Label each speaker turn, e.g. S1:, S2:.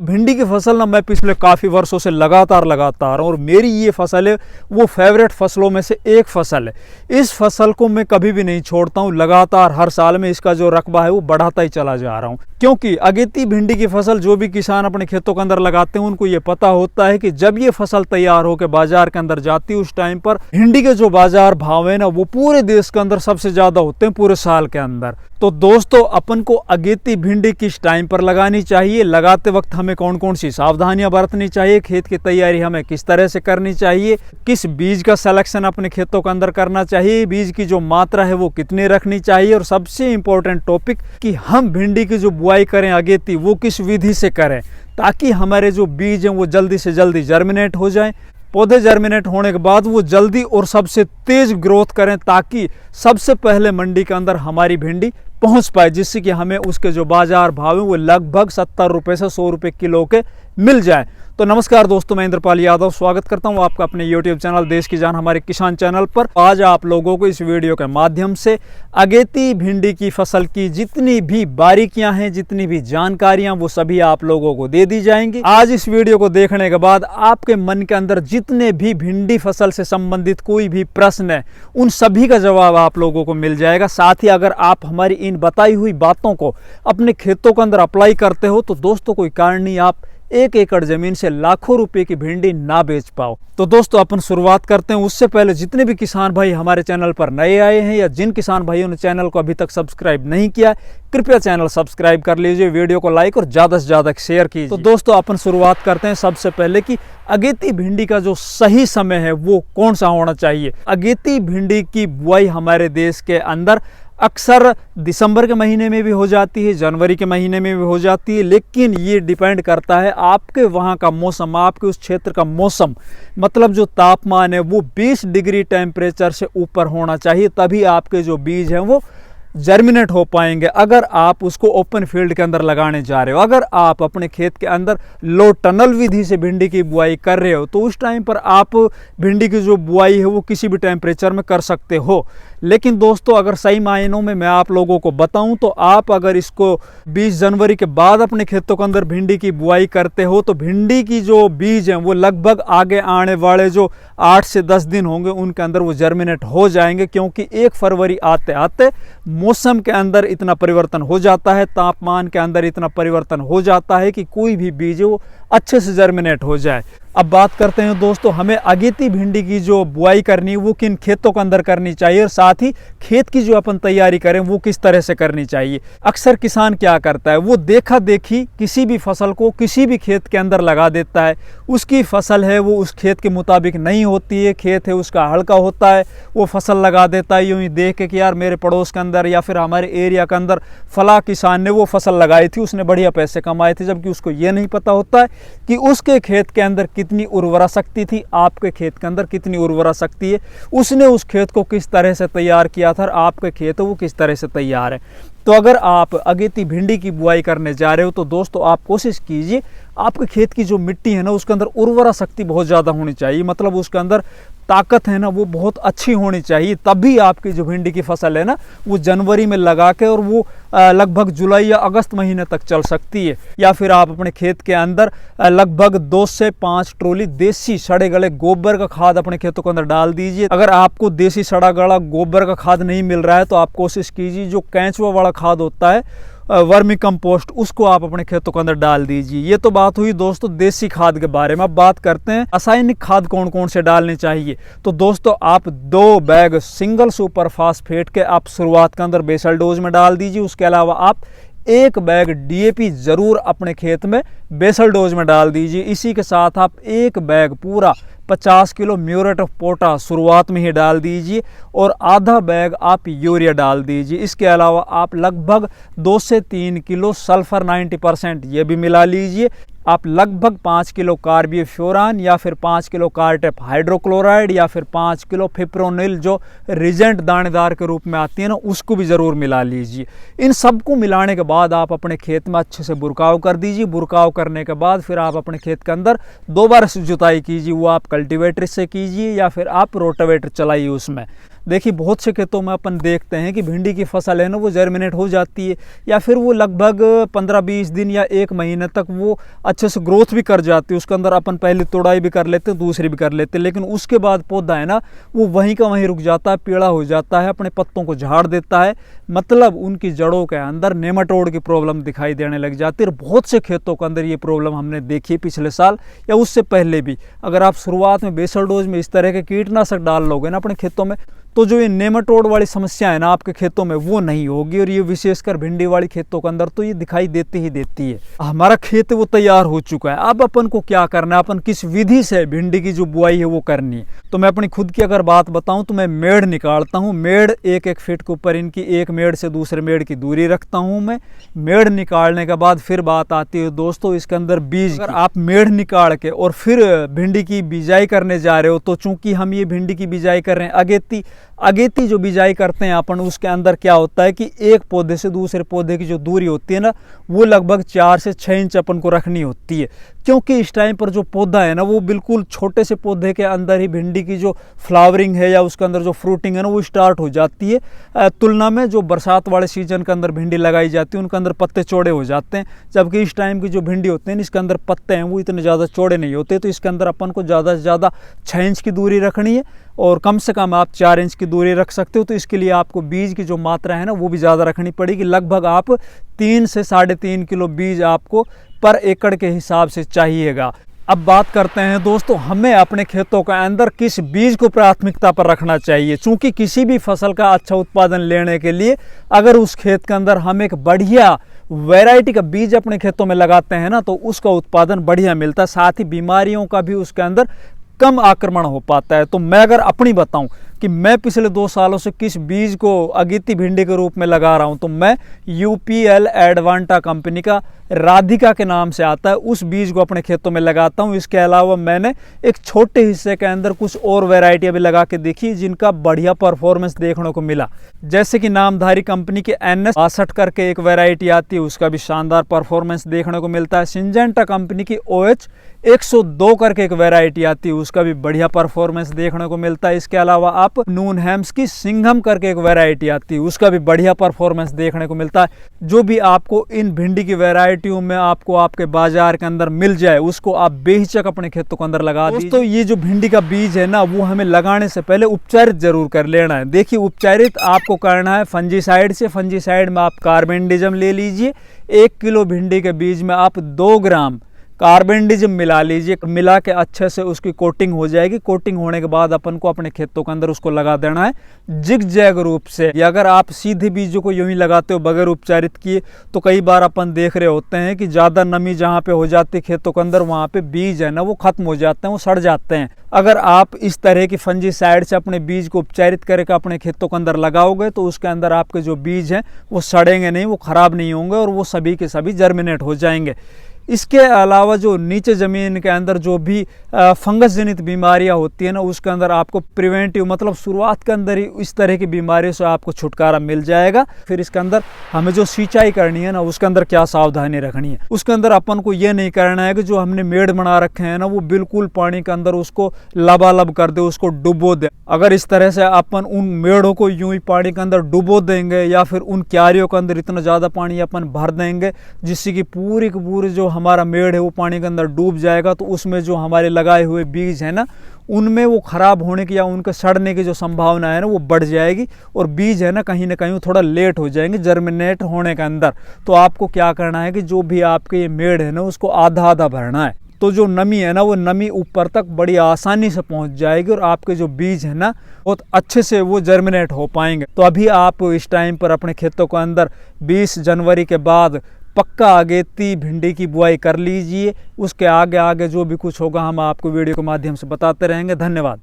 S1: भिंडी की फसल ना मैं पिछले काफ़ी वर्षों से लगातार लगाता आ रहा हूँ और मेरी ये फसल है वो फेवरेट फसलों में से एक फसल है। इस फसल को मैं कभी भी नहीं छोड़ता हूँ, लगातार हर साल में इसका जो रकबा है वो बढ़ाता ही चला जा रहा हूँ। क्योंकि अगेती भिंडी की फसल जो भी किसान अपने खेतों के अंदर लगाते हैं उनको ये पता होता है कि जब ये फसल तैयार होकर बाजार के अंदर जाती है उस टाइम पर भिंडी के जो बाजार भाव है ना वो पूरे देश के अंदर सबसे ज़्यादा होते हैं पूरे साल के अंदर। तो दोस्तों अपन को अगेती भिंडी किस टाइम पर लगानी चाहिए, लगाते वक्त हमें कौन कौन सी सावधानियां बरतनी चाहिए, खेत की तैयारी हमें किस तरह से करनी चाहिए, किस बीज का सिलेक्शन अपने खेतों के अंदर करना चाहिए, बीज की जो मात्रा है वो कितनी रखनी चाहिए, और सबसे इम्पोर्टेंट टॉपिक कि हम भिंडी की जो बुआई करें अगेती वो किस विधि से करें ताकि हमारे जो बीज हैं वो जल्दी से जल्दी जर्मिनेट हो जाएं। पौधे जर्मिनेट होने के बाद वो जल्दी और सबसे तेज ग्रोथ करें ताकि सबसे पहले मंडी के अंदर हमारी भिंडी पहुंच पाए, जिससे कि हमें उसके जो बाजार भाव है वो लगभग 70 रुपये से 100 रुपये किलो के मिल जाए। तो नमस्कार दोस्तों, मैं इंद्रपाल यादव स्वागत करता हूं आपका अपने YouTube चैनल देश की जान हमारे किसान चैनल पर। आज आप लोगों को इस वीडियो के माध्यम से अगेती भिंडी की फसल की जितनी भी बारीकियां हैं, जितनी भी जानकारियां, वो सभी आप लोगों को दे दी जाएंगी। आज इस वीडियो को देखने के बाद आपके मन के अंदर जितने भी भिंडी फसल से संबंधित कोई भी प्रश्न है उन सभी का जवाब आप लोगों को मिल जाएगा। साथ ही अगर आप हमारी इन बताई हुई बातों को अपने खेतों के अंदर अप्लाई करते हो तो दोस्तों कोई कारण नहीं आप 1 एकड़ जमीन से लाखों रुपए की भिंडी ना बेच पाओ। तो दोस्तों अपन शुरुआत करते हैं। उससे पहले जितने भी किसान भाई हमारे चैनल पर नए आए हैं या जिन किसान भाइयों ने चैनल को अभी तक सब्सक्राइब नहीं किया, कृपया चैनल सब्सक्राइब कर लीजिए, वीडियो को लाइक और ज़्यादा से ज़्यादा शेयर कीजिए। तो दोस्तों अपन शुरुआत करते हैं सबसे पहले कि अगेती भिंडी का जो सही समय है वो कौन सा होना चाहिए। अगेती भिंडी की बुआई हमारे देश के अंदर अक्सर दिसंबर के महीने में भी हो जाती है, जनवरी के महीने में भी हो जाती है, लेकिन ये डिपेंड करता है आपके वहाँ का मौसम, आपके उस क्षेत्र का मौसम, मतलब जो तापमान है वो 20 डिग्री टेम्परेचर से ऊपर होना चाहिए, तभी आपके जो बीज हैं वो जर्मिनेट हो पाएंगे। अगर आप उसको ओपन फील्ड के अंदर लगाने जा रहे हो, अगर आप अपने खेत के अंदर लो टनल विधि से भिंडी की बुआई कर रहे हो तो उस टाइम पर आप भिंडी की जो बुआई है वो किसी भी टेम्परेचर में कर सकते हो। लेकिन दोस्तों अगर सही मायनों में मैं आप लोगों को बताऊं तो आप अगर इसको 20 जनवरी के बाद अपने खेतों के अंदर भिंडी की बुआई करते हो तो भिंडी की जो बीज हैं वो लगभग आगे आने वाले जो 8 से 10 दिन होंगे उनके अंदर वो जर्मिनेट हो जाएंगे, क्योंकि 1 फरवरी आते आते मौसम के अंदर इतना परिवर्तन हो जाता है, तापमान के अंदर इतना परिवर्तन हो जाता है कि कोई भी बीज वो अच्छे से जर्मिनेट हो जाए। अब बात करते हैं दोस्तों हमें अगेती भिंडी की जो बुआई करनी है वो किन खेतों के अंदर करनी चाहिए और साथ ही खेत की जो अपन तैयारी करें वो किस तरह से करनी चाहिए। अक्सर किसान क्या करता है, वो देखा देखी किसी भी फसल को किसी भी खेत के अंदर लगा देता है। उसकी फसल है वो उस खेत के मुताबिक नहीं होती है, खेत है उसका हल्का होता है, वो फसल लगा देता है यूं ही देख के कि यार मेरे पड़ोस के अंदर या फिर हमारे एरिया के अंदर फला किसान ने वो फसल लगाई थी, उसने बढ़िया पैसे कमाए थे, जबकि उसको ये नहीं पता होता है कि उसके खेत के अंदर कितनी उर्वरा शक्ति थी, आपके खेत के अंदर कितनी उर्वरा शक्ति है, उसने उस खेत को किस तरह से तैयार किया था और आपके खेत वो किस तरह से तैयार है। तो अगर आप अगेती भिंडी की बुआई करने जा रहे हो तो दोस्तों आप कोशिश कीजिए आपके खेत की जो मिट्टी है ना उसके अंदर उर्वरा शक्ति बहुत ज़्यादा होनी चाहिए, मतलब उसके अंदर ताकत है ना वो बहुत अच्छी होनी चाहिए, तभी आपकी जो भिंडी की फसल है ना वो जनवरी में लगा के और वो लगभग जुलाई या अगस्त महीने तक चल सकती है। या फिर आप अपने खेत के अंदर लगभग 2 से 5 ट्रॉली देसी सड़े गले गोबर का खाद अपने खेतों के अंदर डाल दीजिए। अगर आपको देसी सड़ा गला गोबर का खाद नहीं मिल रहा है तो आप कोशिश कीजिए जो केंचुआ वाला खाद होता है वर्मी कंपोस्ट, उसको आप अपने खेतों के अंदर डाल दीजिए। ये तो बात हुई दोस्तों देसी खाद के बारे में। अब बात करते हैं रासायनिक खाद कौन कौन से डालने चाहिए। तो दोस्तों आप 2 बैग सिंगल सुपर फास्फेट के आप शुरुआत के अंदर बेसल डोज में डाल दीजिए। उसके अलावा आप 1 बैग DAP जरूर अपने खेत में बेसल डोज में डाल दीजिए। इसी के साथ आप 1 बैग पूरा 50 किलो म्यूरेट ऑफ पोटाश शुरुआत में ही डाल दीजिए और आधा बैग आप यूरिया डाल दीजिए। इसके अलावा आप लगभग 2 से 3 किलो सल्फर 90% ये भी मिला लीजिए। आप लगभग 5 किलो कार्बिफ्यूरान या फिर 5 किलो कार्टेप हाइड्रोक्लोराइड या फिर 5 किलो फिप्रोनिल जो रिजेंट दानेदार के रूप में आती है ना उसको भी ज़रूर मिला लीजिए। इन सबको मिलाने के बाद आप अपने खेत में अच्छे से बुरकाव कर दीजिए। बुरकाव करने के बाद फिर आप अपने खेत के अंदर 2 बार जुताई कीजिए, वो आप कल्टीवेटर से कीजिए या फिर आप रोटावेटर चलाइए उसमें। देखिए बहुत से खेतों में अपन देखते हैं कि भिंडी की फसल है ना वो जर्मिनेट हो जाती है, या फिर वो लगभग 15-20 दिन या 1 महीने तक वो अच्छे से ग्रोथ भी कर जाती है। उसके अंदर अपन पहले तोड़ाई भी कर लेते हैं, दूसरी भी कर लेते हैं, लेकिन उसके बाद पौधा है ना वो वहीं का वहीं रुक जाता है, पीला हो जाता है, अपने पत्तों को झाड़ देता है। मतलब उनकी जड़ों के अंदर नेमाटोड की प्रॉब्लम दिखाई देने लग जाती है। बहुत से खेतों के अंदर ये प्रॉब्लम हमने देखी है पिछले साल या उससे पहले भी। अगर आप शुरुआत में बेसल डोज में इस तरह के कीटनाशक डाल लोगे ना अपने खेतों में, तो जो ये नेमाटोड वाली समस्या है ना आपके खेतों में वो नहीं होगी। और ये विशेषकर भिंडी वाली खेतों के अंदर तो ये दिखाई देती ही देती है। हमारा खेत वो तैयार हो चुका है, अब अपन को क्या करना है, अपन किस विधि से भिंडी की जो बुआई है वो करनी है। तो मैं अपनी खुद की अगर बात बताऊं तो मैं मेड़ निकालता हूं। मेड़ 1-1 फीट के ऊपर इनकी एक मेड़ से दूसरे मेड़ की दूरी रखता हूं मैं। मेड़ निकालने के बाद फिर बात आती है दोस्तों इसके अंदर बीज। अगर आप मेड़ निकाल के और फिर भिंडी की बिजाई करने जा रहे हो, तो चूंकि हम ये भिंडी की बिजाई कर रहे हैं अगेती जो बिजाई करते हैं अपन, उसके अंदर क्या होता है कि एक पौधे से दूसरे पौधे की जो दूरी होती है ना वो लगभग 4 से 6 इंच अपन को रखनी होती है। क्योंकि इस टाइम पर जो पौधा है ना वो बिल्कुल छोटे से पौधे के अंदर ही भिंडी की जो फ्लावरिंग है या उसके अंदर जो फ्रूटिंग है ना वो स्टार्ट हो जाती है, तुलना में जो बरसात वाले सीजन के अंदर भिंडी लगाई जाती है उनके अंदर पत्ते चौड़े हो जाते हैं। जबकि इस टाइम की जो भिंडी होते हैं इसके अंदर पत्ते हैं वो इतने ज़्यादा चौड़े नहीं होते। तो इसके अंदर अपन को ज़्यादा से ज़्यादा 6 इंच की दूरी रखनी है और कम से कम आप 4 इंच की दूरी रख सकते हो। तो इसके लिए आपको बीज की जो मात्रा है ना वो भी ज़्यादा रखनी पड़ेगी। लगभग आप 3 से 3.5 किलो बीज आपको पर एकड़ के हिसाब से चाहिएगा। अब बात करते हैं दोस्तों हमें अपने खेतों के अंदर किस बीज को प्राथमिकता पर रखना चाहिए। चूंकि किसी भी फसल का अच्छा उत्पादन लेने के लिए अगर उस खेत के अंदर हम एक बढ़िया वैरायटी का बीज अपने खेतों में लगाते हैं ना तो उसका उत्पादन बढ़िया मिलता है, साथ ही बीमारियों का भी उसके अंदर कम आक्रमण हो पाता है। तो मैं अगर अपनी बताऊं कि मैं पिछले 2 सालों से किस बीज को अगेती भिंडी के रूप में लगा रहा हूं, तो मैं UPL एडवांटा कंपनी का राधिका के नाम से आता है उस बीज को अपने खेतों में लगाता हूं। इसके अलावा मैंने एक छोटे हिस्से के अंदर कुछ और वैरायटियां भी लगा के देखी जिनका बढ़िया परफॉर्मेंस देखने को मिला। जैसे कि नामधारी कंपनी के NS 62 करके एक वैरायटी आती है, उसका भी शानदार परफॉर्मेंस देखने को मिलता है। सिंजेंटा कंपनी की OH 102 करके एक वैरायटी आती है, उसका भी बढ़िया परफॉर्मेंस देखने को मिलता है। इसके अलावा आप नूनहैम्स की सिंघम करके एक वैरायटी आती है, उसका भी बढ़िया परफॉर्मेंस देखने को मिलता है। जो भी आपको इन भिंडी की वैरायटियों में आपको आपके बाजार के अंदर मिल जाए उसको आप बेहिचक अपने खेतों के अंदर लगा दीजिए। दोस्तों ये जो भिंडी का बीज है ना वो हमें लगाने से पहले उपचारित जरूर कर लेना है। देखिए उपचारित आपको करना है फंजीसाइड से। फंजीसाइड में आप कार्बेंडिजम ले लीजिए। 1 किलो भिंडी के बीज में आप 2 ग्राम कार्बेंडिजम मिला लीजिए। मिला के अच्छे से उसकी कोटिंग हो जाएगी। कोटिंग होने के बाद अपन को अपने खेतों के अंदर उसको लगा देना है जिग जैग रूप से। या अगर आप सीधे बीजों को यूं ही लगाते हो बगैर उपचारित किए तो कई बार अपन देख रहे होते हैं कि ज़्यादा नमी जहाँ पे हो जाती है खेतों के अंदर वहाँ पे बीज है ना वो खत्म हो जाते हैं, वो सड़ जाते हैं। अगर आप इस तरह की फंजीसाइड से अपने बीज को उपचारित करके अपने खेतों के अंदर लगाओगे तो उसके अंदर आपके जो बीज हैं वो सड़ेंगे नहीं, वो खराब नहीं होंगे और वो सभी के सभी जर्मिनेट हो जाएंगे। इसके अलावा जो नीचे ज़मीन के अंदर जो भी फंगस जनित बीमारियां होती है ना उसके अंदर आपको प्रिवेंटिव मतलब शुरुआत के अंदर ही इस तरह की बीमारियों से आपको छुटकारा मिल जाएगा। फिर इसके अंदर हमें जो सिंचाई करनी है ना उसके अंदर क्या सावधानी रखनी है, उसके अंदर अपन को ये नहीं करना है कि जो हमने मेड़ बना रखे हैं ना वो बिल्कुल पानी के अंदर उसको लबालब कर दे, उसको डुबो दे। अगर इस तरह से अपन उन मेड़ों को यूं ही पानी के अंदर डुबो देंगे या फिर उन क्यारियों के अंदर इतना ज़्यादा पानी अपन भर देंगे जिससे कि पूरी की पूरी जो हमारा मेड़ है वो पानी के अंदर डूब जाएगा, तो उसमें जो हमारे लगाए हुए बीज है ना उनमें वो खराब होने की या उनके सड़ने की जो संभावना है ना वो बढ़ जाएगी और बीज है ना कहीं थोड़ा लेट हो जाएंगे जर्मिनेट होने के अंदर। तो आपको क्या करना है कि जो भी आपके ये मेड़ है ना उसको आधा आधा भरना है, तो जो नमी है ना वो नमी ऊपर तक बड़ी आसानी से पहुंच जाएगी और आपके जो बीज है ना बहुत अच्छे से वो जर्मिनेट हो पाएंगे। तो अभी आप इस टाइम पर अपने खेतों के अंदर 20 जनवरी के बाद पक्का अगेती भिंडी की बुआई कर लीजिए। उसके आगे आगे जो भी कुछ होगा हम आपको वीडियो के माध्यम से बताते रहेंगे। धन्यवाद।